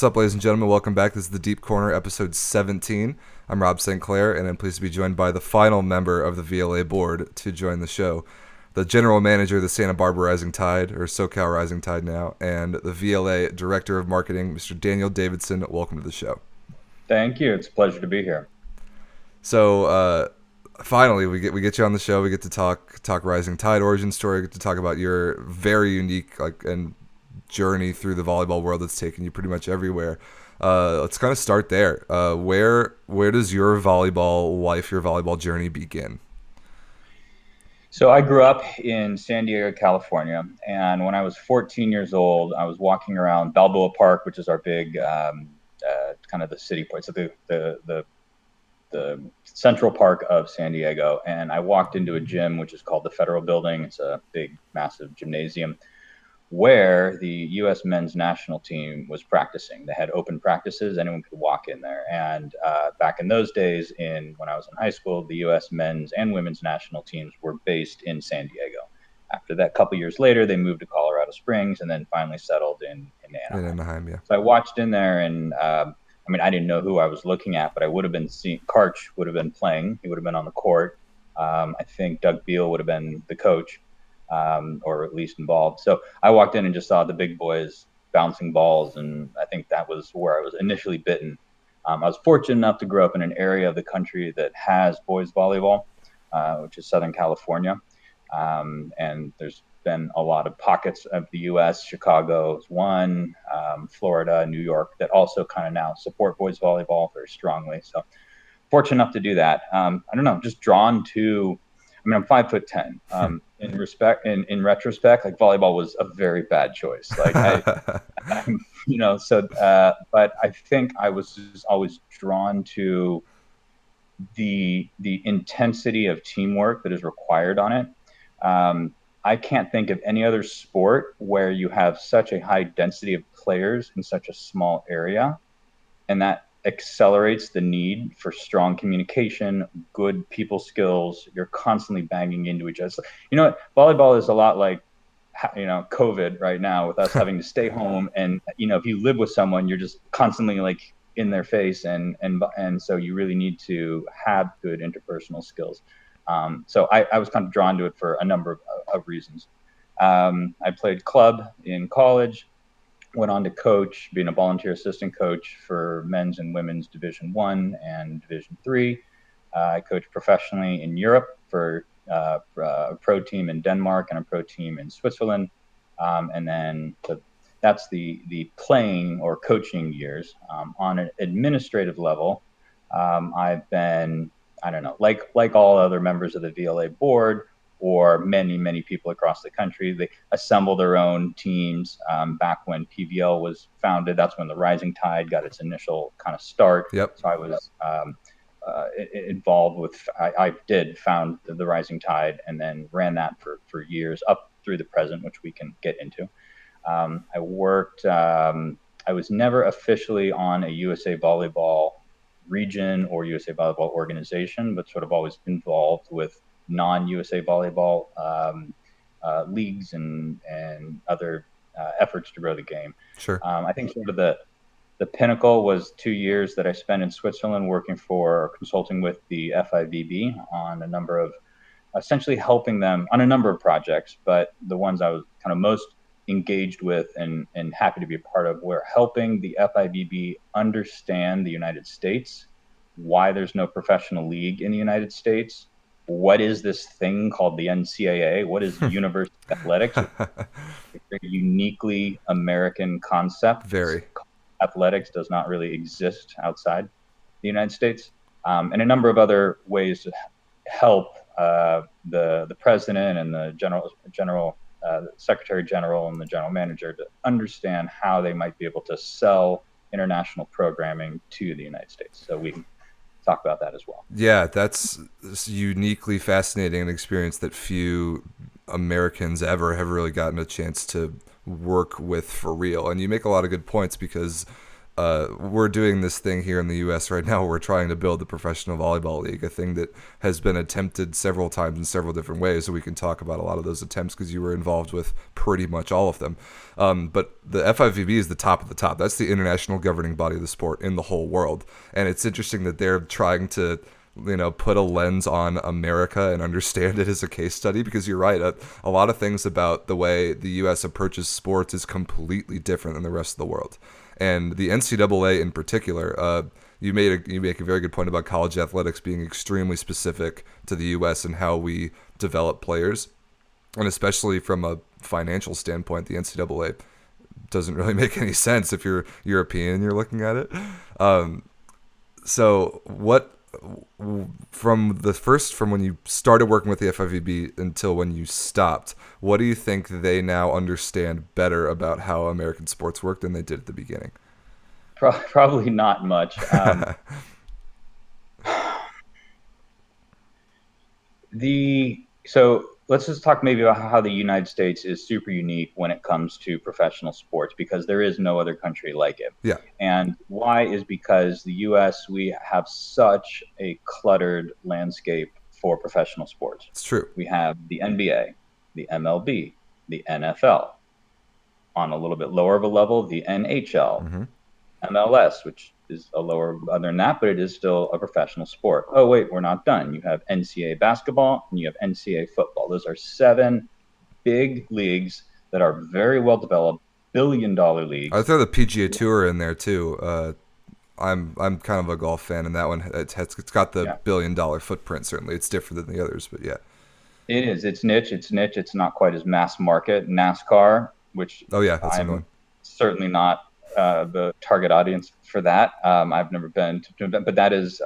What's up, ladies and gentlemen? Welcome back. This is the Deep Corner, episode 17. I'm Rob St. Clair, and I'm pleased to be joined by the final member of the VLA board to join the show, the general manager of the Santa Barbara Rising Tide, or SoCal Rising Tide now, and the VLA director of marketing, Mr. Daniel Davidson. Welcome to the show. Thank you. It's a pleasure to be here. So, finally, we get you on the show. We get to talk Rising Tide origin story. We get to talk about your very unique and journey through the volleyball world that's taken you pretty much everywhere. Let's kind of start there. Where does your volleyball life, your volleyball journey begin? So I grew up in San Diego, California, and when I was 14 years old, I was walking around Balboa Park, which is our big kind of the city point, so the central park of San Diego, and I walked into a gym which is called the Federal Building. It's a big, massive gymnasium where the U.S. men's national team was practicing. They had open practices. Anyone could walk in there. And back in those days, when I was in high school, the U.S. men's and women's national teams were based in San Diego. After that, a couple years later, they moved to Colorado Springs and then finally settled in Anaheim. In Anaheim, yeah. So I watched in there, and I didn't know who I was looking at, but I would have been seeing Karch would have been playing. He would have been on the court. I think Doug Beal would have been the coach. Or at least involved. So I walked in and just saw the big boys bouncing balls, and I think that was where I was initially bitten. I was fortunate enough to grow up in an area of the country that has boys volleyball, which is Southern California. And there's been a lot of pockets of the U.S., Chicago is one, Florida, New York, that also kind of now support boys volleyball very strongly. So fortunate enough to do that. I don't know, just drawn to, I'm 5'10". In retrospect, like volleyball was a very bad choice. Like but I think I was just always drawn to the intensity of teamwork that is required on it. I can't think of any other sport where you have such a high density of players in such a small area, and that accelerates the need for strong communication, good people skills. You're constantly banging into each other. So, volleyball is a lot like, COVID right now with us having to stay home. And, if you live with someone, you're just constantly like in their face. And so you really need to have good interpersonal skills. So I was kind of drawn to it for a number of reasons. I played club in college. Went on to coach, being a volunteer assistant coach for men's and women's Division I and Division III. I coached professionally in Europe for a pro team in Denmark and a pro team in Switzerland. And then that's the playing or coaching years. On an administrative level, I've been, like all other members of the VLA board, or many, many people across the country. They assemble their own teams. Back when PVL was founded, that's when the Rising Tide got its initial kind of start. Yep. So I was involved with, I did found the Rising Tide and then ran that for years up through the present, which we can get into. I worked, I was never officially on a USA Volleyball region or USA Volleyball organization, but sort of always involved with non-USA volleyball leagues and other efforts to grow the game. Sure. I think sort of the pinnacle was 2 years that I spent in Switzerland working for, consulting with the FIVB on a number of, essentially helping them on a number of projects, but the ones I was kind of most engaged with and happy to be a part of were helping the FIVB understand the United States, why there's no professional league in the United States. What is this thing called the NCAA? What is university athletics? It's a uniquely American concept. Very. Athletics does not really exist outside the United States. And a number of other ways to help the president and the general secretary general and the general manager to understand how they might be able to sell international programming to the United States. So we can talk about that as well. Yeah, that's uniquely fascinating, an experience that few Americans ever have really gotten a chance to work with for real. And you make a lot of good points because we're doing this thing here in the U.S. right now. We're trying to build the professional volleyball league, a thing that has been attempted several times in several different ways. So we can talk about a lot of those attempts because you were involved with pretty much all of them. But the FIVB is the top of the top. That's the international governing body of the sport in the whole world. And it's interesting that they're trying to, put a lens on America and understand it as a case study, because you're right. A lot of things about the way the U.S. approaches sports is completely different than the rest of the world. And the NCAA in particular, you make a very good point about college athletics being extremely specific to the U.S. and how we develop players. And especially from a financial standpoint, the NCAA doesn't really make any sense if you're European and you're looking at it. So what, from when you started working with the FIVB until when you stopped, what do you think they now understand better about how American sports work than they did at the beginning? Probably not much. So let's just talk maybe about how the United States is super unique when it comes to professional sports, because there is no other country like it. Yeah. And why is because the US, we have such a cluttered landscape for professional sports. It's true. We have the NBA, the MLB, the NFL, on a little bit lower of a level, the NHL, MLS, which is a lower other than that, but it is still a professional sport. Oh, wait, we're not done. You have NCAA basketball and you have NCAA football. Those are 7 big leagues that are very well developed, billion-dollar leagues. I throw the PGA Tour in there too. I'm kind of a golf fan, and that one it's got the billion-dollar footprint. Certainly, it's different than the others, but yeah, it is. It's niche. It's not quite as mass market. NASCAR, which that's I'm certainly not the target audience for that. I've never been to an event, but that is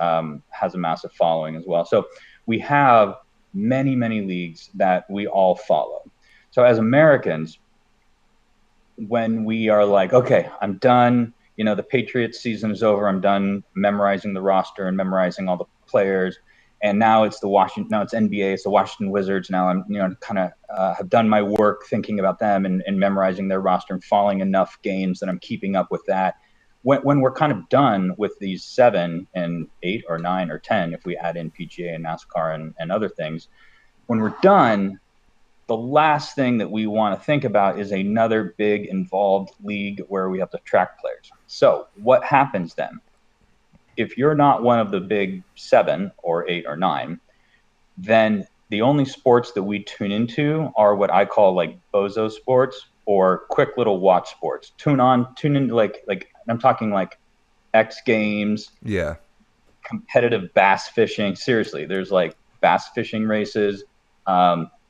has a massive following as well. So we have many leagues that we all follow. So as Americans, when we are like, okay, I'm done. The Patriots season is over. I'm done memorizing the roster and memorizing all the players. And now it's now it's NBA. It's the Washington Wizards. Now I'm, kind of have done my work thinking about them and memorizing their roster and following enough games that I'm keeping up with that. When we're kind of done with these 7 and 8 or 9 or 10, if we add in PGA and NASCAR and other things, when we're done, the last thing that we want to think about is another big involved league where we have to track players. So what happens then? If you're not one of the big 7 or 8 or 9, then the only sports that we tune into are what I call like bozo sports or quick little watch sports. Tune into like I'm talking like X Games, competitive bass fishing. Seriously, there's like bass fishing races.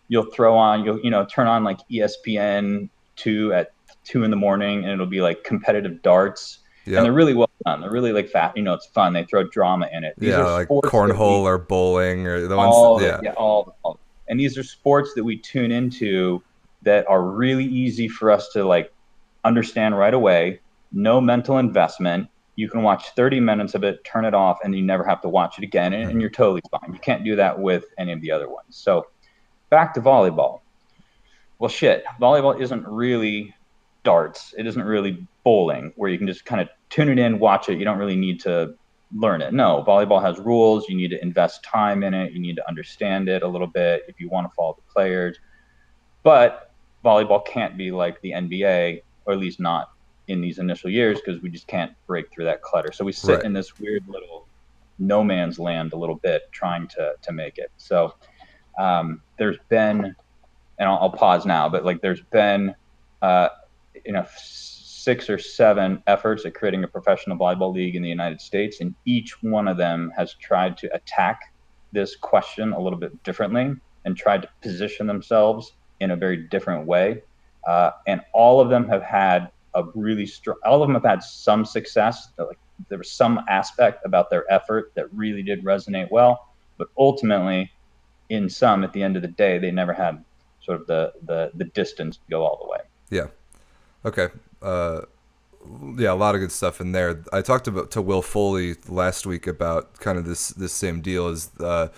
You'll turn on like ESPN2 at 2 in the morning, and it'll be like competitive darts. Yep. And they're really well done. They're really like fat. It's fun. They throw drama in it. These are like cornhole or bowling or the ones. All. And these are sports that we tune into that are really easy for us to like understand right away. No mental investment. You can watch 30 minutes of it, turn it off, and you never have to watch it again, and you're totally fine. You can't do that with any of the other ones. So back to volleyball. Well, volleyball isn't really darts. It isn't really bowling where you can just kind of tune it in, watch it. You don't really need to learn it. No, volleyball has rules. You need to invest time in it. You need to understand it a little bit if you want to follow the players. But volleyball can't be like the NBA, or at least not in these initial years, because we just can't break through that clutter. So we sit in this weird little no man's land a little bit trying to make it. So there's been, and I'll pause now, but like there's been 6 or 7 efforts at creating a professional volleyball league in the United States, and each one of them has tried to attack this question a little bit differently and tried to position themselves in a very different way. And all of them have had all of them have had some success. Like there was some aspect about their effort that really did resonate well, but ultimately, in some, at the end of the day, they never had sort of the distance to go all the way. Yeah. Okay. A lot of good stuff in there. I talked to Will Foley last week about kind of this same deal, is kind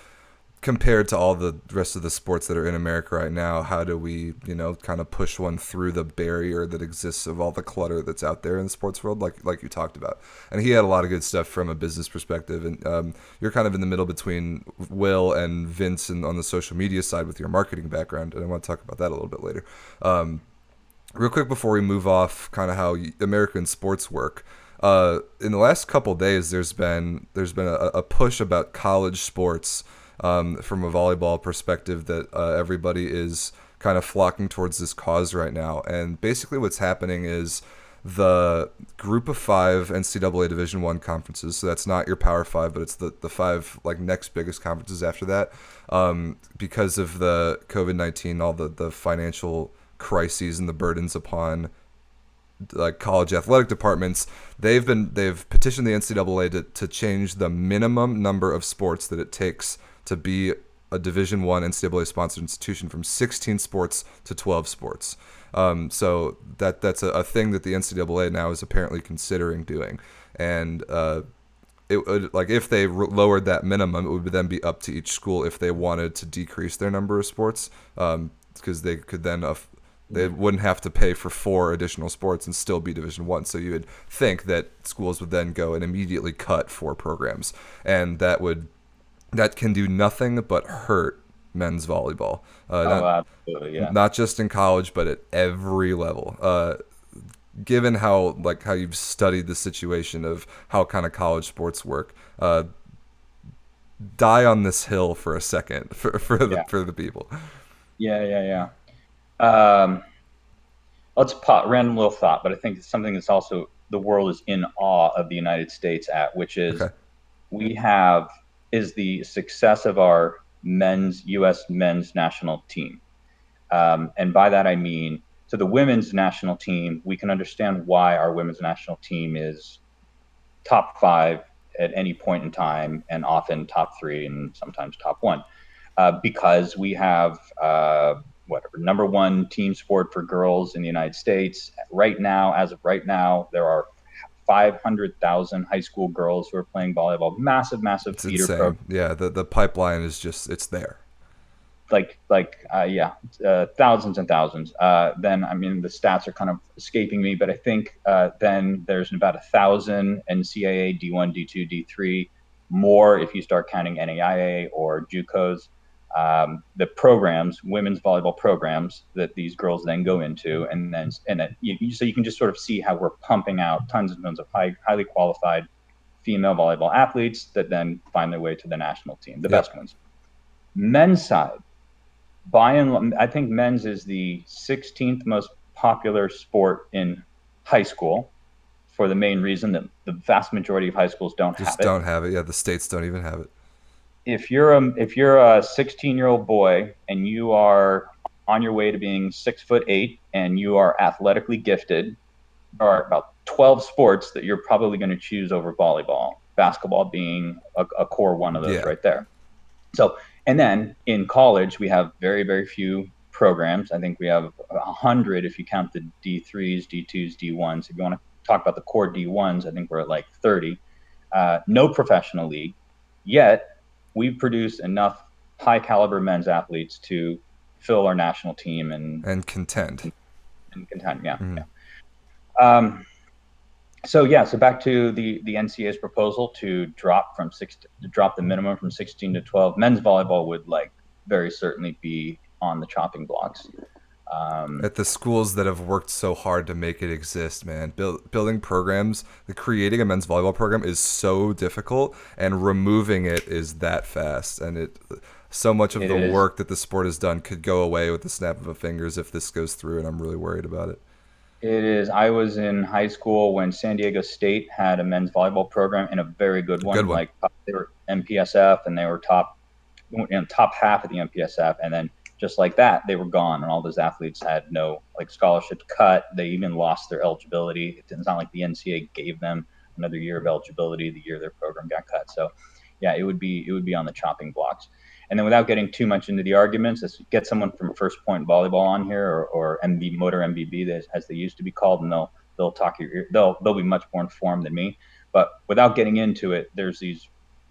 compared to all the rest of the sports that are in America right now, how do we, kind of push one through the barrier that exists of all the clutter that's out there in the sports world, like you talked about. And he had a lot of good stuff from a business perspective. And you're kind of in the middle between Will and Vince and on the social media side with your marketing background. And I want to talk about that a little bit later. Real quick before we move off kind of how American sports work. In the last couple of days, there's been a push about college sports from a volleyball perspective that everybody is kind of flocking towards this cause right now. And basically what's happening is the group of 5 NCAA Division I conferences, so that's not your Power 5, but it's the 5 like next biggest conferences after that, because of the COVID-19, all the financial crises and the burdens upon like college athletic departments, they've petitioned the NCAA to change the minimum number of sports that it takes to be a Division I NCAA sponsored institution from 16 sports to 12 sports. So that's a thing that the NCAA now is apparently considering doing, and it would, like, if they lowered that minimum, it would then be up to each school if they wanted to decrease their number of sports, because they could then they wouldn't have to pay for 4 additional sports and still be Division I. So you would think that schools would then go and immediately cut 4 programs, and that can do nothing but hurt men's volleyball. Absolutely, yeah. Not just in college, but at every level. Given how you've studied the situation of how kind of college sports work, die on this hill for a second for the people. Yeah. Let's random little thought, but I think it's something that's also the world is in awe of the United States at, which is is the success of our U.S. men's national team. And by that, I mean, so the women's national team, we can understand why our women's national team is top 5 at any point in time, and often top 3 and sometimes top 1, because we have number 1 team sport for girls in the United States. As of right now, there are 500,000 high school girls who are playing volleyball. Massive It's feeder insane. program. Yeah, the pipeline is just, it's there. Thousands and thousands. Then, I mean, the stats are kind of escaping me, but I think then there's about 1,000 NCAA D1, D2, D3, more if you start counting NAIA or JUCOs. The programs, women's volleyball programs that these girls then go into, so you can just sort of see how we're pumping out tons and tons of highly qualified female volleyball athletes that then find their way to the national team, the best ones. Men's side, I think men's is the 16th most popular sport in high school, for the main reason that the vast majority of high schools don't have it. Yeah, the states don't even have it. If you're a 16-year-old boy and you are on your way to being 6'8" and you are athletically gifted, there are about 12 sports that you're probably going to choose over volleyball, basketball being a core one of those right there. So, and then in college, we have very, very few programs. I think we have 100 if you count the D3s, D2s, D1s. If you want to talk about the core D1s, I think we're at like 30. No professional league. Yet, we produce enough high caliber men's athletes to fill our national team and contend. So back to the NCAA's proposal to drop the minimum from 16 to 12. Men's volleyball would very certainly be on the chopping blocks. At the schools that have worked so hard to make it exist, man, building programs, creating a men's volleyball program is so difficult, and removing it is that fast. And so much of the work that the sport has done could go away with the snap of a fingers if this goes through, and I'm really worried about it. It is. I was in high school when San Diego State had a men's volleyball program, and a very good one. They were MPSF, and they were top half of the MPSF, and then just like that, they were gone, and all those athletes had no scholarships cut. They even lost their eligibility. It's not like the NCAA gave them another year of eligibility the year their program got cut. So, yeah, it would be on the chopping blocks. And then, without getting too much into the arguments, let's get someone from First Point Volleyball on here, or Motor MBB, as they used to be called, and they'll talk they'll be much more informed than me. But without getting into it, there's these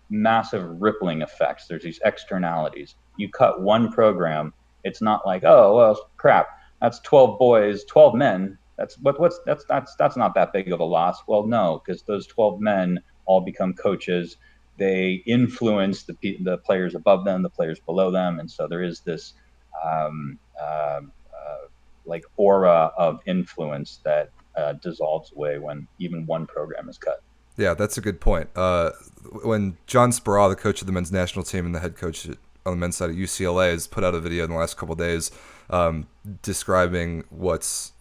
massive rippling effects. There's these externalities. You cut one program, it's not like, oh well, crap, that's 12 boys, 12 men. That's not that big of a loss. Well, no, because those 12 men all become coaches. They influence the players above them, the players below them, and so there is this um, uh, like aura of influence that dissolves away when even one program is cut. Yeah, that's a good point. When John Speraw, the coach of the men's national team and the head coach on the men's side at UCLA, has put out a video in the last couple of days describing what's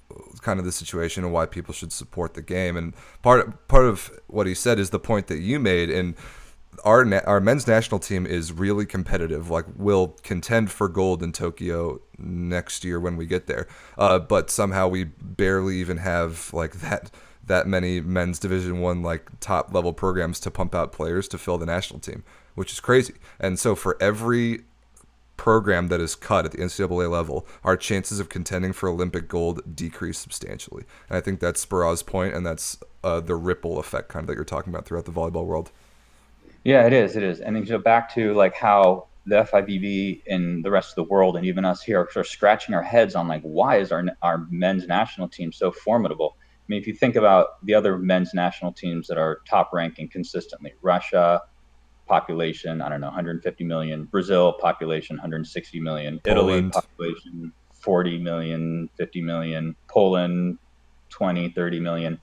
kind of the situation and why people should support the game. And part of what he said is the point that you made. And our men's national team is really competitive. Like, we'll contend for gold in Tokyo next year when we get there. But somehow we barely even have like that many men's Division One like top level programs to pump out players to fill the national team, which is crazy. And so for every program that is cut at the NCAA level, our chances of contending for Olympic gold decrease substantially. And I think that's Speraw's point, and that's the ripple effect kind of that you're talking about throughout the volleyball world. Yeah, it is. It is. And then go back to like how the FIVB and the rest of the world, and even us here, are sort of scratching our heads on like, why is our men's national team so formidable? I mean, if you think about the other men's national teams that are top ranking consistently, Russia, population, I don't know, 150 million, Brazil, population, 160 million, Italy, Poland. population, 40 million, 50 million, Poland, 20, 30 million.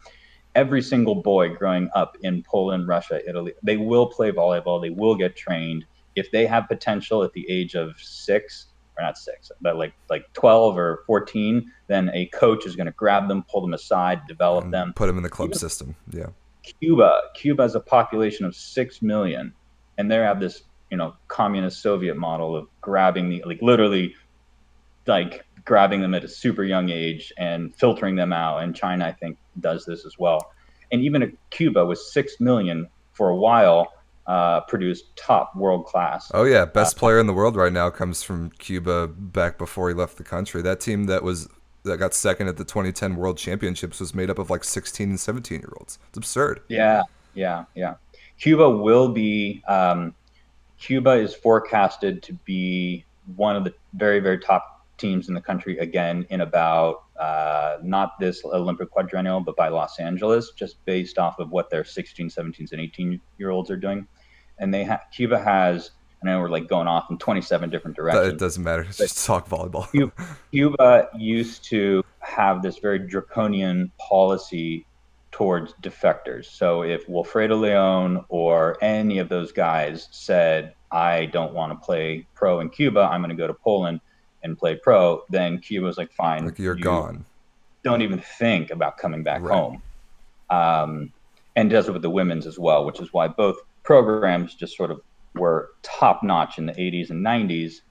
Every single boy growing up in Poland, Russia, Italy, they will play volleyball. They will get trained. If they have potential at the age of 6, or not 6, but like 12 or 14, then a coach is going to grab them, pull them aside, develop And them. put them in the club Even system. Yeah. Cuba has a population of 6 million, and they have this, communist Soviet model of grabbing like literally like grabbing them at a super young age and filtering them out. And China, I think, does this as well. And even Cuba with 6 million for a while produced top world class. Oh yeah, best player in the world right now comes from Cuba back before he left the country. That team that got second at the 2010 World Championships was made up of like 16 and 17-year-olds. It's absurd. Yeah, yeah, yeah. Cuba will be. Cuba is forecasted to be one of the very, very top teams in the country again in about not this Olympic quadrennial, but by Los Angeles, just based off of what their 16, 17s, and 18-year-olds are doing. And Cuba has, I know we're like going off in 27 different It directions, doesn't matter. It's but just talk volleyball. Cuba used to have this very draconian policy towards defectors. So if Wilfredo Leon or any of those guys said, I don't want to play pro in Cuba, I'm going to go to Poland and play pro, then Cuba was like, fine, Like, you're you gone. don't even think about coming back Right. home. And does it with the women's as well, which is why both programs just sort of were top notch in the 80s and 90s,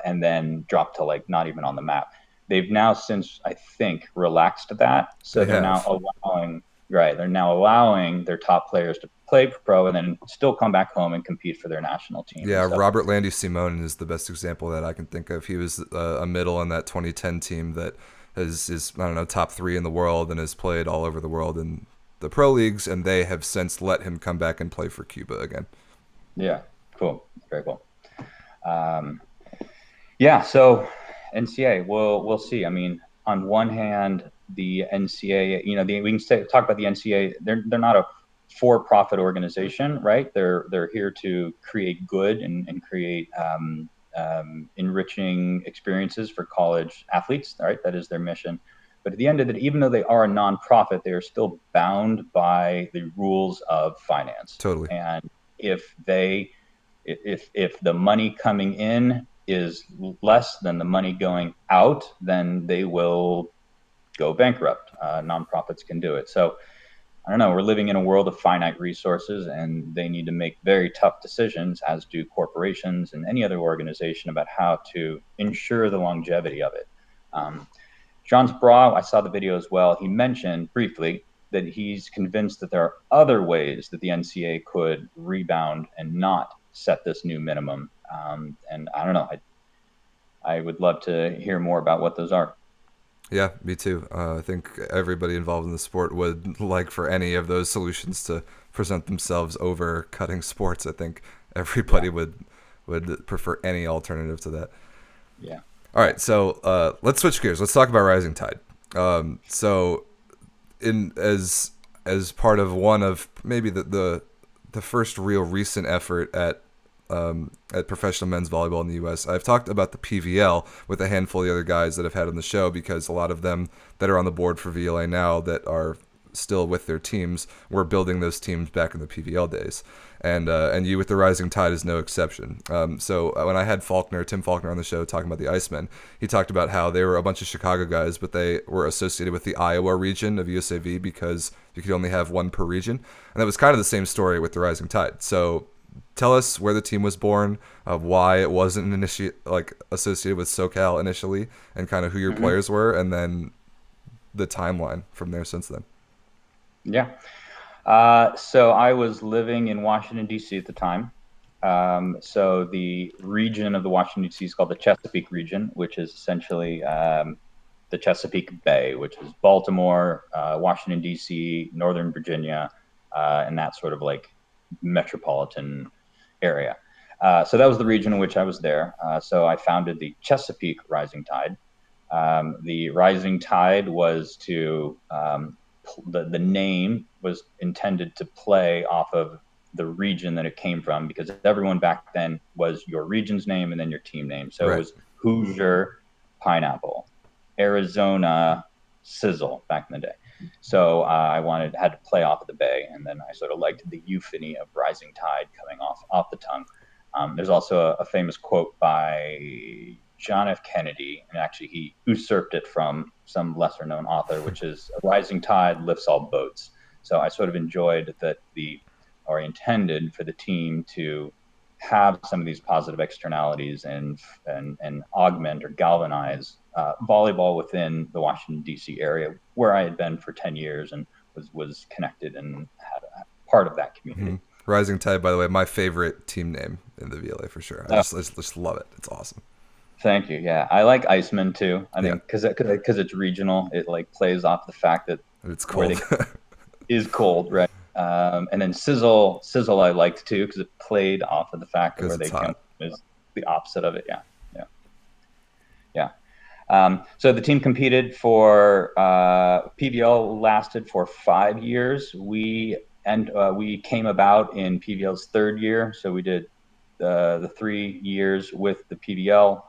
and then dropped to like not even on the map. They've now since, I think, relaxed that, so They they're now have. allowing They're now allowing their top players to play pro and then still come back home and compete for their national team. And Yeah, so, Robert Landy Simone is the best example that I can think of. He was a middle on that 2010 team that is I don't know, top 3 in the world and has played all over the world in the pro leagues, and they have since let him come back and play for Cuba again. yeah, cool, very cool. Um, Yeah, so NCAA, we'll see. I mean, on one hand, the NCAA, we can talk about the NCAA. They're not a for-profit organization, right? They're here to create good and create enriching experiences for college athletes. All right, that is their mission. But at the end of it, even though they are a nonprofit, they are still bound by the rules of finance. Totally. And if they if the money coming in is less than the money going out, then they will go bankrupt. Nonprofits can do it. So I don't know. We're living in a world of finite resources, and they need to make very tough decisions, as do corporations and any other organization, about how to ensure the longevity of it. John Speraw, I saw the video as well. He mentioned briefly that he's convinced that there are other ways that the NCAA could rebound and not set this new minimum. And I don't know. I would love to hear more about what those are. Yeah, me too. I think everybody involved in the sport would like for any of those solutions to present themselves over cutting sports. I think Yeah, everybody would prefer any alternative to that. yeah, All yeah. right, so let's switch gears. Let's talk about Rising Tide. So in as part of one of maybe the first real recent effort at professional men's volleyball in the U.S. I've talked about the PVL with a handful of the other guys that I've had on the show because a lot of them that are on the board for VLA now that are still with their teams were building those teams back in the PVL days. And you with the Rising Tide is no exception. So when I had Tim Faulkner on the show talking about the Icemen, he talked about how they were a bunch of Chicago guys, but they were associated with the Iowa region of USAV because you could only have one per region. And that was kind of the same story with the Rising Tide. So tell us where the team was born, why it wasn't associated with SoCal initially, and kind of who your Hmm. players were, and then the timeline from there since then. Yeah. So I was living in Washington, D.C. at the time. So the region of the Washington, D.C. is called the Chesapeake region, which is essentially the Chesapeake Bay, which is Baltimore, Washington, D.C., Northern Virginia, and that sort of like metropolitan area. So that was the region in which I was there. So I founded the Chesapeake Rising Tide. The Rising Tide was to the name was intended to play off of the region that it came from because everyone back then was your region's name and then your team name. So it Right. was Hoosier Pineapple, Arizona Sizzle back in the day. So I had to play off of the Bay, and then I sort of liked the euphony of Rising Tide coming off the tongue. There's also a famous quote by John F. Kennedy, and actually he usurped it from some lesser known author, which is a rising tide lifts all boats. So I sort of enjoyed that or intended for the team to have some of these positive externalities and augment or galvanize volleyball within the Washington D.C. area, where I had been for 10 years and was connected and had a part of that Mm-hmm. community. Rising Tide, by the way, my favorite team name in the VLA for sure. Oh, I just love it. It's awesome. thank you. Yeah, I like Iceman too. I Yeah, think because it's regional, it like plays off the fact that it's where cold. they is cold, right? And then Sizzle, I liked too because it played off of the fact that Because where it's they came hot. is the opposite of it. Yeah, yeah, yeah. So the team competed for PVL lasted for 5 years. We came about in PVL's third year, so we did the 3 years with the PVL.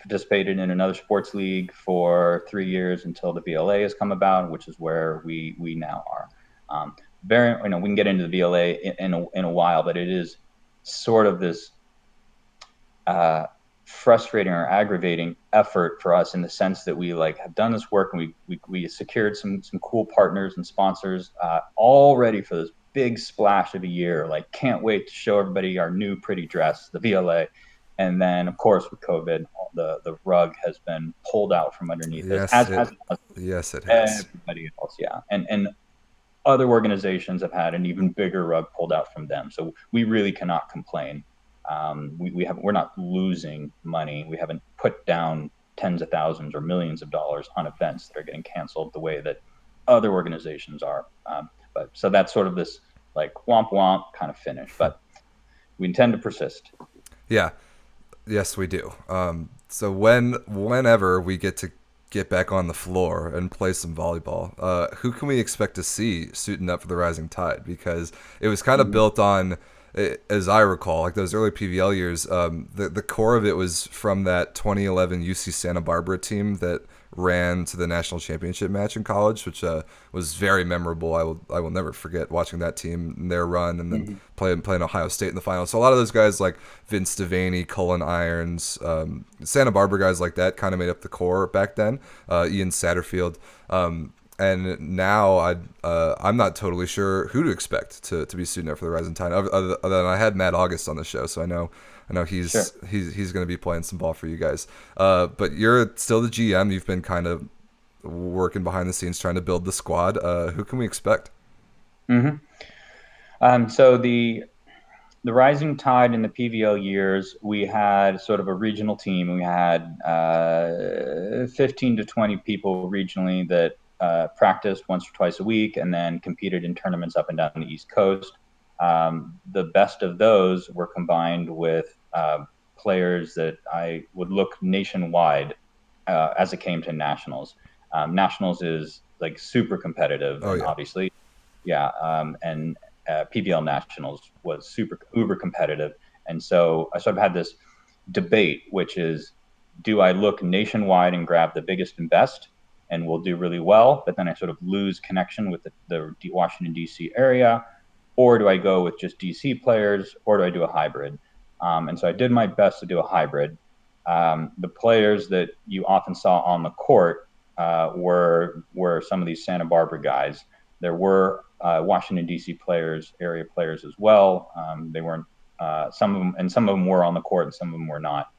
Participated in another sports league for 3 years until the VLA has come about, which is where we now are. Very, we can get into the VLA in a while, but it is sort of this uh, frustrating or aggravating effort for us in the sense that we like have done this work and we secured some cool partners and sponsors all ready for this big splash of a year. Like, can't wait to show everybody our new pretty dress, the VLA. And then, of course, with COVID, the rug has been pulled out from underneath us, Yes, as yes, it has. everybody else. Yeah, and other organizations have had an even bigger rug pulled out from them. So we really cannot complain. We're not losing money. We haven't put down tens of thousands or millions of dollars on events that are getting canceled the way that other organizations are. But so that's sort of this like womp womp kind of finish. But we intend to persist. Yeah, yes, we do. So whenever we get back on the floor and play some volleyball, who can we expect to see suiting up for the Rising Tide? Because it was kind of Mm-hmm. built on, as I recall, like those early PVL years. The core of it was from that 2011 UC Santa Barbara team that ran to the national championship match in college, which was very memorable. I will never forget watching that team and their run, and then Mm-hmm. playing Ohio State in the final. So a lot of those guys like Vince Devaney, Cullen Irons, Santa Barbara guys like that kind of made up the core back then. Ian Satterfield. And now I'm not totally sure who to expect to be suiting up for the Rising Tide. Other than I had Matt August on the show, so I know Sure. he's going to be playing some ball for you guys. But you're still the GM. You've been kind of working behind the scenes trying to build the squad. Who can we expect? Mm-hmm. So the rising tide in the PVL years, we had sort of a regional team. We had 15 to 20 people regionally that practiced once or twice a week and then competed in tournaments up and down the East Coast. The best of those were combined with players that I would look nationwide as it came to nationals. Nationals is like super competitive, Oh and yeah. obviously, yeah, and PBL Nationals was super uber competitive, and so I sort of had this debate, which is, do I look nationwide and grab the biggest and best, and will do really well, but then I sort of lose connection with the Washington D.C. area, or do I go with just DC players, or do I do a hybrid? And so I did my best to do a hybrid. The players that you often saw on the court were some of these Santa Barbara guys. There were Washington D.C. players, area players as well. They weren't some of them, and some of them were on the court, and some of them were not.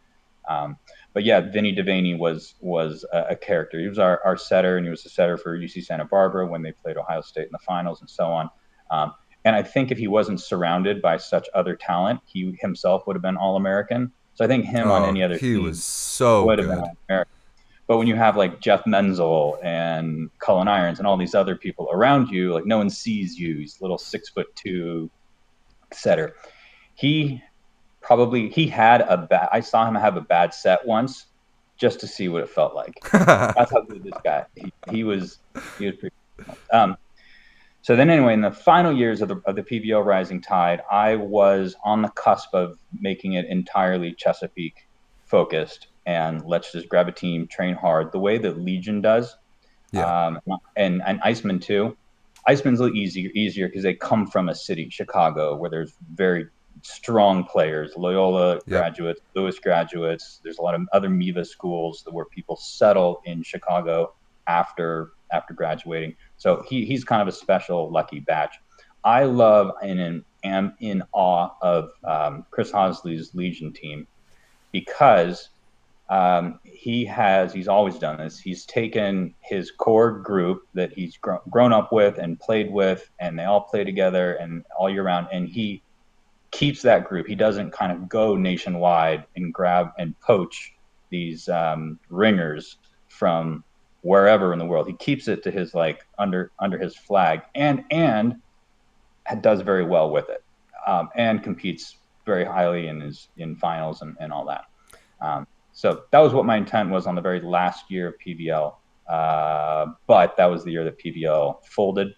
But yeah, Vinny Devaney was a character. He was our setter, and he was the setter for UC Santa Barbara when they played Ohio State in the finals, and so on. And I think if he wasn't surrounded by such other talent, he himself would have been All American. So I think him on Oh, any other he was team so would have been good. All American. But when you have like Jeff Menzel and Cullen Irons and all these other people around you, like no one sees you. He's a little 6'2" setter. He he had a bad. I saw him have a bad set once, just to see what it felt like. That's how good this guy. He was. He was pretty. So then, anyway, in the final years of the PVO Rising Tide, I was on the cusp of making it entirely Chesapeake focused, and let's just grab a team, train hard, the way that Legion does, Yeah. and Iceman too. Iceman's a little easier because they come from a city, Chicago, where there's very strong players, Loyola Yep. graduates, Lewis graduates. There's a lot of other MIVA schools where people settle in Chicago after graduating. So he's kind of a special lucky batch. I love and am in awe of Chris Hosley's Legion team because he's always done this. He's taken his core group that he's grown up with and played with, and they all play together and all year round, and he keeps that group. He doesn't kind of go nationwide and grab and poach these ringers from wherever in the world. He keeps it to his like under his flag, and does very well with it, and competes very highly in finals and all that. So that was what my intent was on the very last year of PVL. But that was the year that PVL folded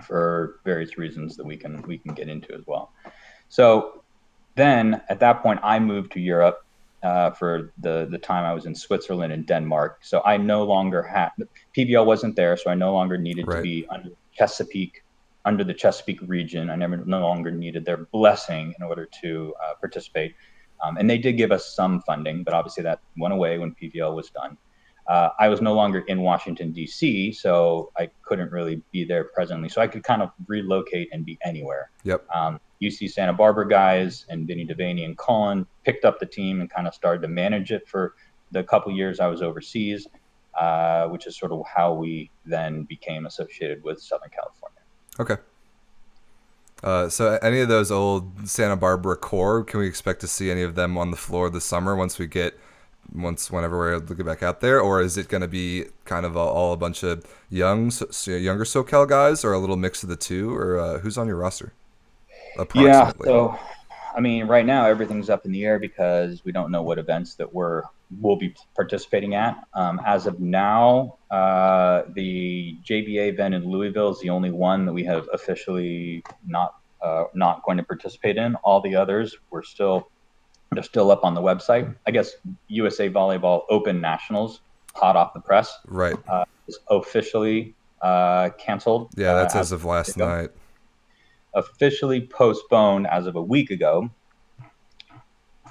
for various reasons that we can get into as well. So then at that point, I moved to Europe for the time I was in Switzerland and Denmark. So I no longer had PVL wasn't there, so I no longer needed to Right. be under the Chesapeake region. I no longer needed their blessing in order to participate. And they did give us some funding, but obviously that went away when PVL was done. I was no longer in Washington, D.C., so I couldn't really be there presently. So I could kind of relocate and be anywhere. Yep. UC Santa Barbara guys and Vinny Devaney and Colin picked up the team and kind of started to manage it for the couple years I was overseas, which is sort of how we then became associated with Southern California. Okay. So any of those old Santa Barbara core, can we expect to see any of them on the floor this summer whenever we're able to get back out there, or is it going to be kind of all a bunch of younger SoCal guys, or a little mix of the two, or who's on your roster Yeah, approximately? so I mean, right now everything's up in the air because we don't know what events that we'll be participating at. As of now, the JBA event in Louisville is the only one that we have officially not going to participate in. All the others they're still up on the website. I guess USA Volleyball Open Nationals, hot off the press, Right. is officially canceled. Yeah, that's as of last night. Officially postponed as of a week ago,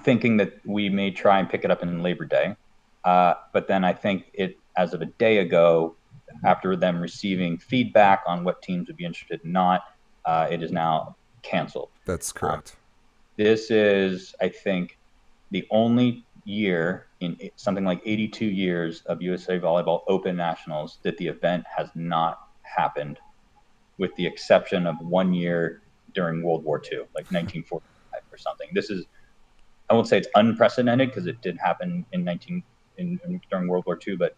thinking that we may try and pick it up in Labor Day. But then I think as of a day ago, after them receiving feedback on what teams would be interested in not, it is now canceled. That's correct. This is, I think, the only year in something like 82 years of USA Volleyball Open Nationals that the event has not happened, with the exception of 1 year during World War II, like 1945. or something. This is, I won't say it's unprecedented because it did happen during World War II, but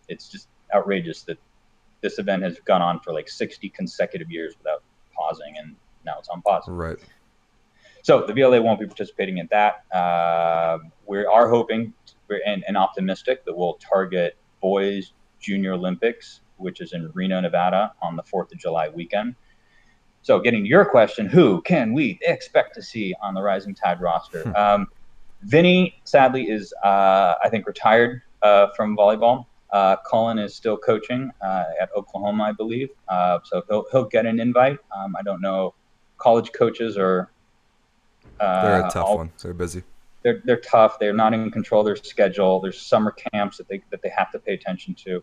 it's just outrageous that this event has gone on for like 60 consecutive years without pausing, and now it's on pause. Right. So the VLA won't be participating in that. We are hoping and optimistic that we'll target boys Junior Olympics, which is in Reno, Nevada on the 4th of July weekend. So getting to your question, who can we expect to see on the Rising Tide roster? Vinny, sadly, is, I think, retired from volleyball. Colin is still coaching at Oklahoma, I believe. So he'll get an invite. I don't know. College coaches are They're a tough one. They're busy. They're tough. They're not in control of their schedule. There's summer camps that they have to pay attention to.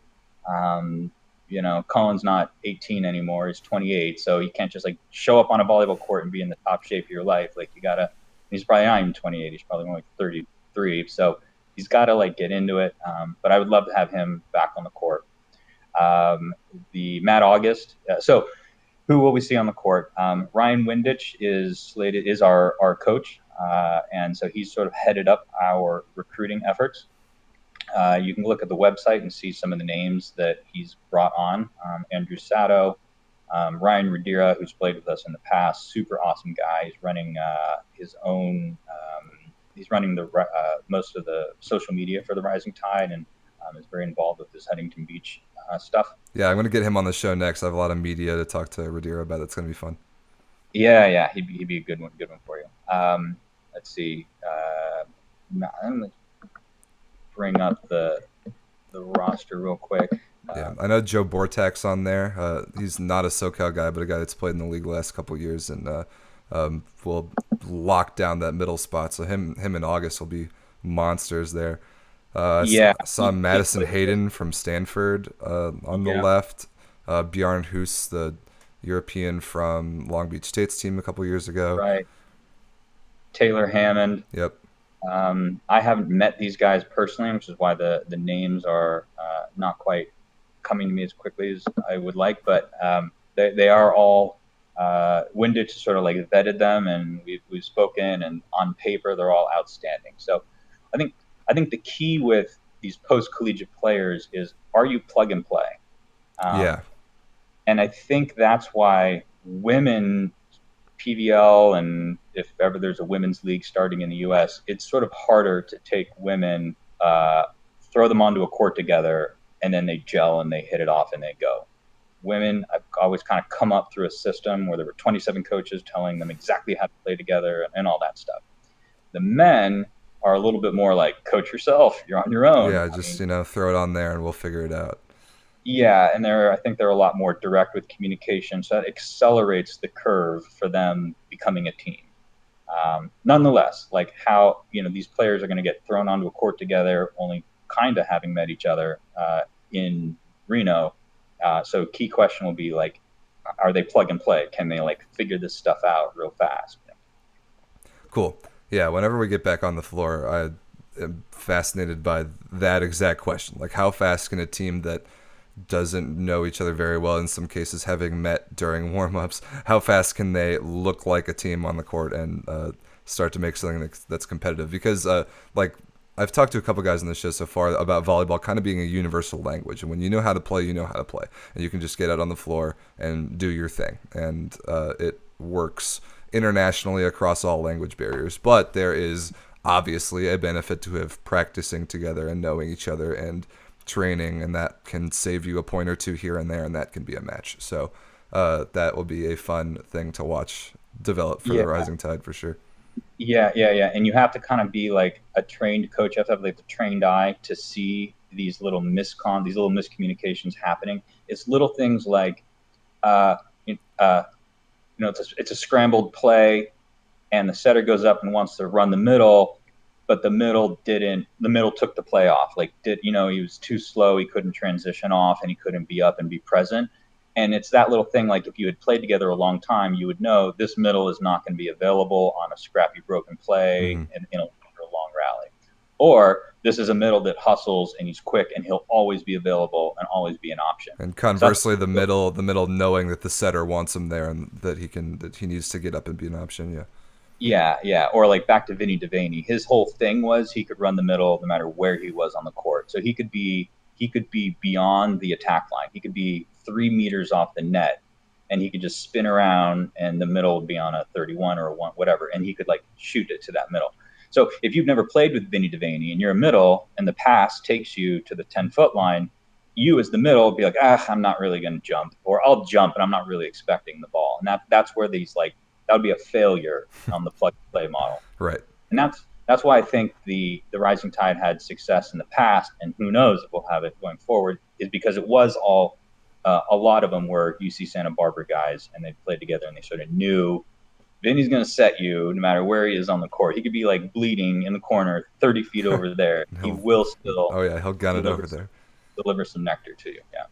Colin's not 18 anymore. He's 28, so you can't just like show up on a volleyball court and be in the top shape of your life. Like you gotta. He's probably not even 28. He's probably only like 33. So he's got to like get into it. But I would love to have him back on the court. The Matt August. So who will we see on the court? Ryan Windich is our coach, and so he's sort of headed up our recruiting efforts. You can look at the website and see some of the names that he's brought on. Andrew Sato, Ryan Radira, who's played with us in the past, super awesome guy. He's running his own. He's running most of the social media for the Rising Tide, and is very involved with this Huntington Beach stuff. Yeah, I'm going to get him on the show next. I have a lot of media to talk to Radira about. That's going to be fun. Yeah, he'd be a good one for you. Let's see. I'm going to bring up the roster real quick. Yeah, I know Joe Bortak's on there. He's not a SoCal guy, but a guy that's played in the league the last couple of years, and will lock down that middle spot. So him and August will be monsters there. Saw Madison Hayden from Stanford on the left. Bjarne Hus, the European from Long Beach State's team a couple years ago. Right. Taylor Hammond. Yep. I haven't met these guys personally, which is why the names are not quite coming to me as quickly as I would like. But they are all Windich sort of like vetted them, and we've spoken, and on paper they're all outstanding. So I think the key with these post-collegiate players is, are you plug and play? And I think that's why women PVL, and if ever there's a women's league starting in the U.S., it's sort of harder to take women, throw them onto a court together, and then they gel and they hit it off and they go. Women, I've always kind of come up through a system where there were 27 coaches telling them exactly how to play together and all that stuff. The men are a little bit more like, coach yourself, you're on your own. Yeah, throw it on there and we'll figure it out. Yeah, and I think they're a lot more direct with communication, so that accelerates the curve for them becoming a team. Nonetheless, like how these players are going to get thrown onto a court together, only kind of having met each other in Reno. So key question will be like, are they plug and play? Can they like figure this stuff out real fast? Cool. Yeah, whenever we get back on the floor, I am fascinated by that exact question. Like, how fast can a team that doesn't know each other very well, in some cases having met during warm-ups, how fast can they look like a team on the court and start to make something that's competitive? Because I've talked to a couple guys on the show so far about volleyball kind of being a universal language, and when you know how to play, you know how to play, and you can just get out on the floor and do your thing, and it works internationally across all language barriers. But there is obviously a benefit to have practicing together and knowing each other and training, and that can save you a point or two here and there, and that can be a match. So that will be a fun thing to watch develop for the Rising Tide for sure. Yeah. And you have to kind of be like a trained coach. You have to have like the trained eye to see these little miscommunications happening. It's little things like, it's a scrambled play, and the setter goes up and wants to run the middle, but the middle took the play off. He was too slow. He couldn't transition off, and he couldn't be up and be present. And it's that little thing, like if you had played together a long time, you would know this middle is not going to be available on a scrappy broken play in a long rally. Or this is a middle that hustles and he's quick and he'll always be available and always be an option. And conversely, the middle knowing that the setter wants him there and that he needs to get up and be an option. Yeah. Yeah. Or like back to Vinny Devaney, his whole thing was he could run the middle no matter where he was on the court. So he could be beyond the attack line. He could be 3 meters off the net, and he could just spin around, and the middle would be on a 31 or a one, whatever, and he could like shoot it to that middle. So if you've never played with Vinny Devaney and you're a middle, and the pass takes you to the 10-foot line, you as the middle be like, I'm not really going to jump, or I'll jump, and I'm not really expecting the ball, and that's where these like that would be a failure on the plug and play model. Right. And that's why I think the Rising Tide had success in the past, and who knows if we'll have it going forward, is because it was all a lot of them were UC Santa Barbara guys, and they played together, and they sort of knew Vinny's going to set you no matter where he is on the court. He could be like bleeding in the corner, 30 feet over there. He he'll will still Oh yeah, he'll gun it over there. deliver some nectar to you. Yeah.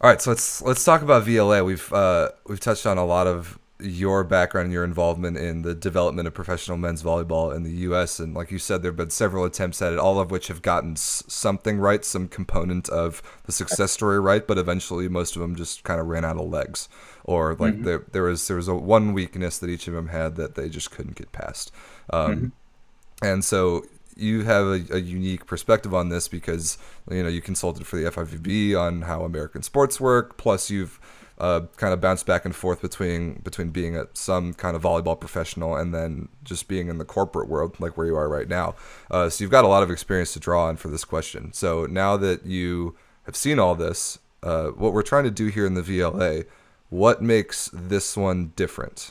All right, so let's talk about VLA. We've touched on a lot of your background and your involvement in the development of professional men's volleyball in the U.S. And like you said, there have been several attempts at it, all of which have gotten something right, some component of the success story right, but eventually most of them just kind of ran out of legs, or like there was a one weakness that each of them had that they just couldn't get past. And so you have a unique perspective on this because you consulted for the FIVB on how American sports work. Plus, you've kind of bounced back and forth between being some kind of volleyball professional and then just being in the corporate world, like where you are right now. So you've got a lot of experience to draw on for this question. So now that you have seen all this, what we're trying to do here in the VLA, what makes this one different?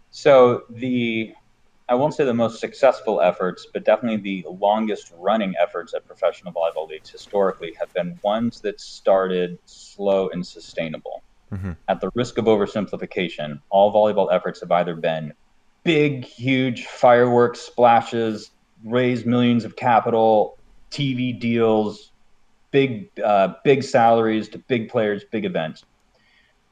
So I won't say the most successful efforts, but definitely the longest running efforts at professional volleyball leagues historically have been ones that started slow and sustainable. At the risk of oversimplification, all volleyball efforts have either been big, huge fireworks splashes, raise millions of capital, TV deals, big salaries to big players, big events,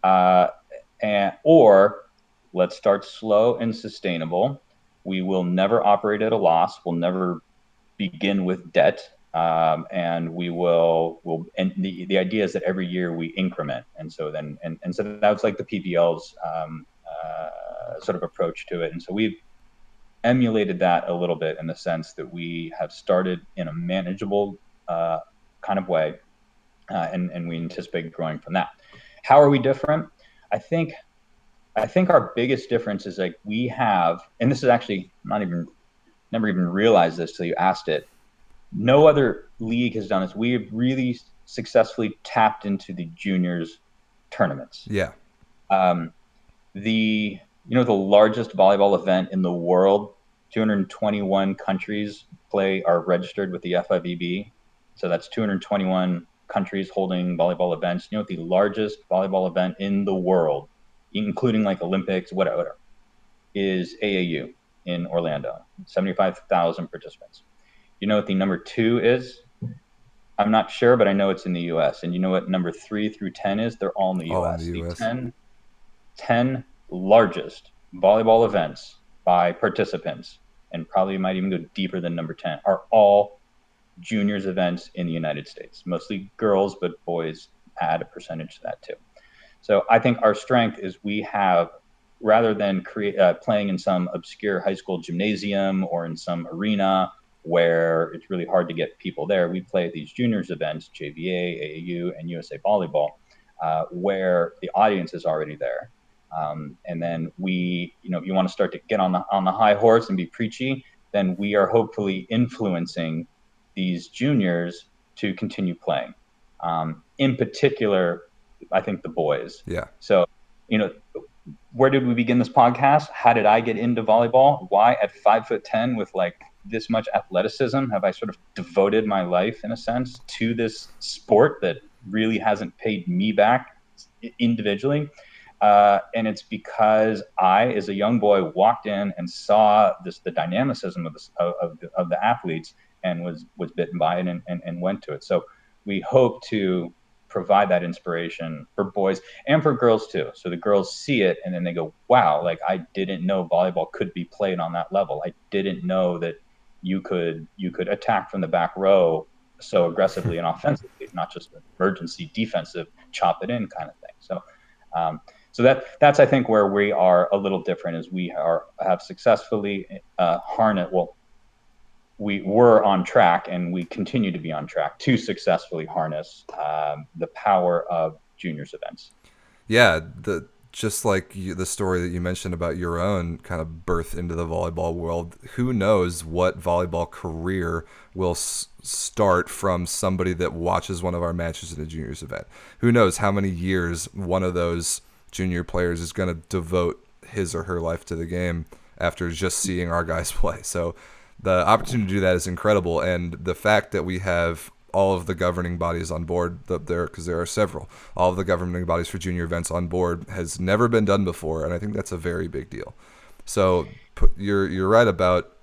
or let's start slow and sustainable. We will never operate at a loss. We'll never begin with debt. And and the idea is that every year we increment. And so that was like the PVL's sort of approach to it. And so we've emulated that a little bit in the sense that we have started in a manageable kind of way. And we anticipate growing from that. How are we different? I think our biggest difference is like we have, and this is actually never even realized this till you asked it. No other league has done this. We have really successfully tapped into the juniors tournaments. Yeah. The largest volleyball event in the world, 221 countries are registered with the FIVB. So that's 221 countries holding volleyball events. You know what the largest volleyball event in the world, including like Olympics, whatever, is AAU in Orlando, 75,000 participants. You know what the number 2 is? I'm not sure, but I know it's in the U.S. And you know what number 3 through 10 is? They're all in the U.S. The 10 largest volleyball events by participants, and probably might even go deeper than number 10, are all juniors events in the United States. Mostly girls, but boys add a percentage to that too. So I think our strength is we have, rather than playing in some obscure high school gymnasium or in some arena where it's really hard to get people there, we play at these juniors events, JVA, AAU, and USA Volleyball, where the audience is already there. And then you want to start to get on the high horse and be preachy, then we are hopefully influencing these juniors to continue playing. In particular, I think the boys. Yeah. So, where did we begin this podcast? How did I get into volleyball? Why at 5'10" with like this much athleticism have I sort of devoted my life in a sense to this sport that really hasn't paid me back individually? And it's because I, as a young boy, walked in and saw the dynamicism of the athletes and was bitten by it and went to it. So we hope to provide that inspiration for boys and for girls too. So the girls see it and then they go, wow, like I didn't know volleyball could be played on that level. I didn't know that you could attack from the back row so aggressively and offensively, not just an emergency defensive chop it in kind of thing. So So that's I think where we are a little different, is have successfully harnessed. Well, we were on track, and we continue to be on track to successfully harness the power of juniors events. Yeah, just like the story that you mentioned about your own kind of birth into the volleyball world, who knows what volleyball career will start from somebody that watches one of our matches in a juniors event. Who knows how many years one of those junior players is going to devote his or her life to the game after just seeing our guys play. So the opportunity to do that is incredible, and the fact that we have all of the governing bodies on board there, because there are several, all of the governing bodies for junior events on board has never been done before, and I think that's a very big deal. So you're right about,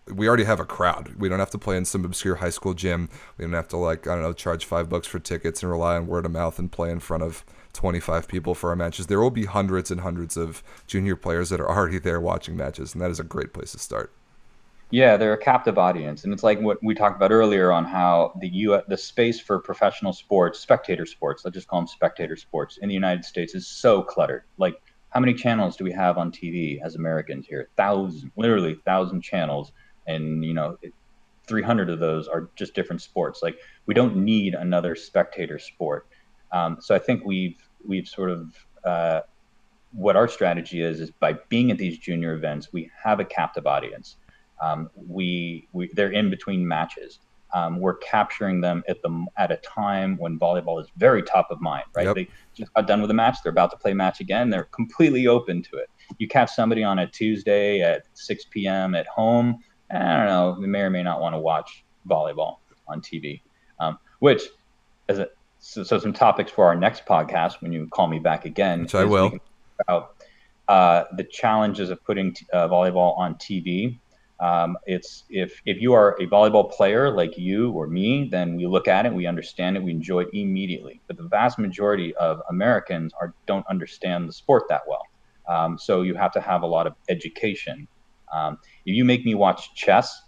we already have a crowd. We don't have to play in some obscure high school gym. We don't have to, like, I don't know, charge $5 for tickets and rely on word of mouth and play in front of 25 people for our matches. There will be hundreds and hundreds of junior players that are already there watching matches, and that is a great place to start. Yeah, they're a captive audience, and it's like what we talked about earlier on how the space for professional sports, spectator sports, let's just call them spectator sports, in the United States is so cluttered. Like, how many channels do we have on TV as Americans here? Literally 1,000 channels, and 300 of those are just different sports. Like, we don't need another spectator sport. So I think we've sort of what our strategy is by being at these junior events, we have a captive audience. They're in between matches. We're capturing them at a time when volleyball is very top of mind, right? Yep. They just got done with a match. They're about to play a match again. They're completely open to it. You catch somebody on a Tuesday at 6 p.m. at home, I don't know, they may or may not want to watch volleyball on TV, which so some topics for our next podcast when you call me back again. Which I will. We can talk about the challenges of putting volleyball on TV. It's if you are a volleyball player like you or me, then we look at it, we understand it, we enjoy it immediately. But the vast majority of Americans don't understand the sport that well. So you have to have a lot of education. If you make me watch chess,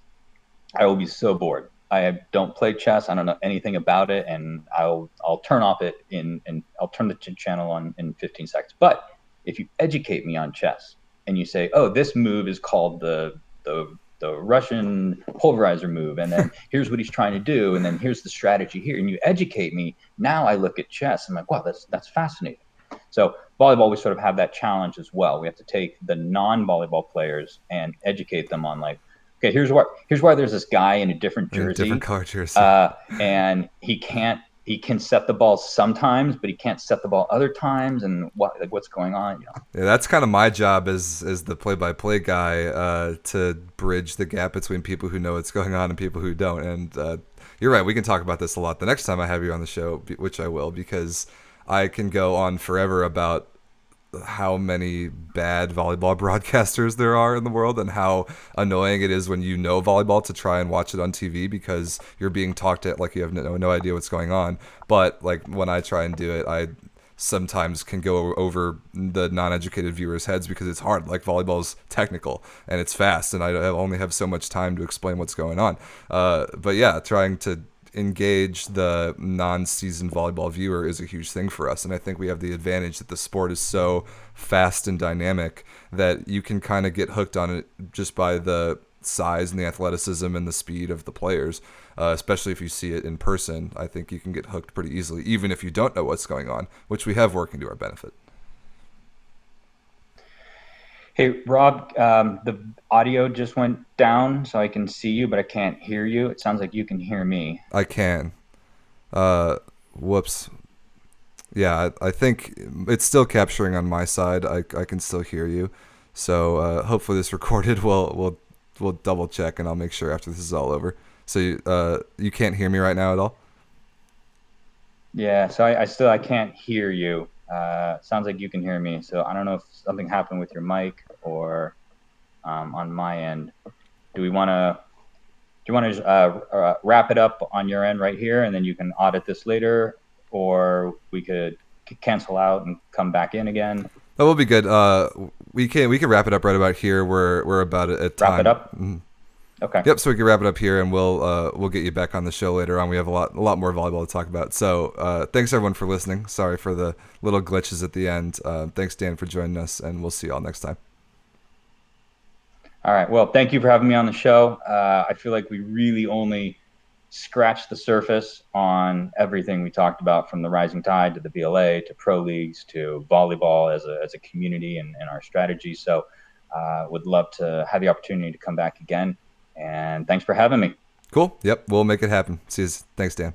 I will be so bored. I don't play chess. I don't know anything about it, and I'll turn off it and I'll turn the channel on in 15 seconds. But if you educate me on chess and you say, "Oh, this move is called the Russian pulverizer move, and then here's what he's trying to do, and then here's the strategy here," and you educate me, now I look at chess, I'm like, wow, that's fascinating. So volleyball, we sort of have that challenge as well. We have to take the non-volleyball players and educate them on, like, okay, here's why there's this guy in a different jersey, different color jersey, and he can set the ball sometimes, but he can't set the ball other times, and what's going on, Yeah, that's kind of my job as the play-by-play guy, to bridge the gap between people who know what's going on and people who don't. And you're right, we can talk about this a lot the next time I have you on the show, which I will, because I can go on forever about how many bad volleyball broadcasters there are in the world, and how annoying it is when you know volleyball to try and watch it on TV because you're being talked at like you have no idea what's going on. But like when I try and do it, I sometimes can go over the non-educated viewers' heads because it's hard. Like, volleyball's technical and it's fast, and I only have so much time to explain what's going on. But yeah, trying to engage the non-seasoned volleyball viewer is a huge thing for us, and I think we have the advantage that the sport is so fast and dynamic that you can kind of get hooked on it just by the size and the athleticism and the speed of the players, especially if you see it in person. I think you can get hooked pretty easily, even if you don't know what's going on, which we have working to our benefit. Hey, Rob, the audio just went down, so I can see you, but I can't hear you. It sounds like you can hear me. I can. Whoops. Yeah, I think it's still capturing on my side. I can still hear you. So hopefully this recorded. We'll double check, and I'll make sure after this is all over. So you can't hear me right now at all? Yeah, so I can't hear you. Sounds like you can hear me. So I don't know if something happened with your mic or on my end. Do you want to wrap it up on your end right here, and then you can audit this later, or we could cancel out and come back in again? That will be good. We can wrap it up right about here. We're about at time. Wrap it up? Mm-hmm. Okay. Yep. So we can wrap it up here, and we'll get you back on the show later on. We have a lot more volleyball to talk about. So thanks everyone for listening. Sorry for the little glitches at the end. Thanks Dan for joining us, and we'll see you all next time. All right. Well, thank you for having me on the show. I feel like we really only scratched the surface on everything we talked about, from the Rising Tide to the BLA to pro leagues to volleyball as a community and our strategy. So would love to have the opportunity to come back again. And thanks for having me. Cool. Yep. We'll make it happen. See you. Thanks, Dan.